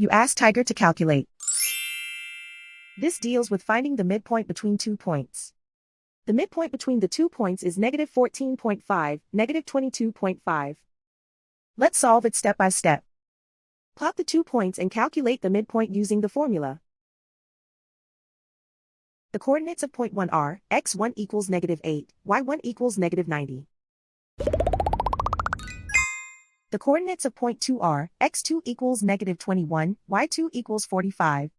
You ask Tiger to calculate. This deals with finding the midpoint between 2 points. The midpoint between the 2 points is -14.5, -22.5. Let's solve it step by step. Plot the 2 points and calculate the midpoint using the formula. The coordinates of point 1 are, x1 equals -8, y1 equals -90. The coordinates of point 2 are, x2 equals -21, y2 equals 45.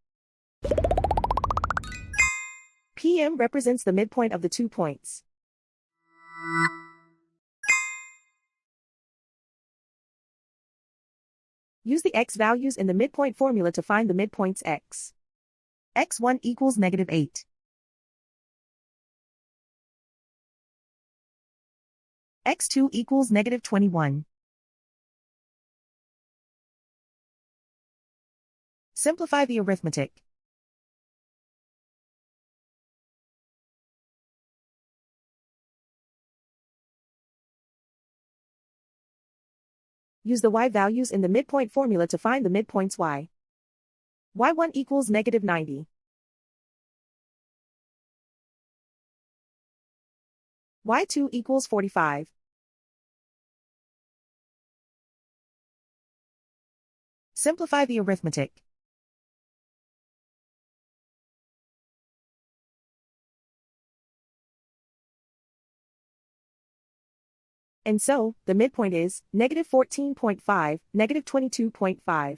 PM represents the midpoint of the 2 points. Use the x values in the midpoint formula to find the midpoints x. x1 equals -8. x2 equals -21. Simplify the arithmetic. Use the y values in the midpoint formula to find the midpoints y. y1 equals -90. y2 equals 45. Simplify the arithmetic. And so, the midpoint is -14.5, -22.5.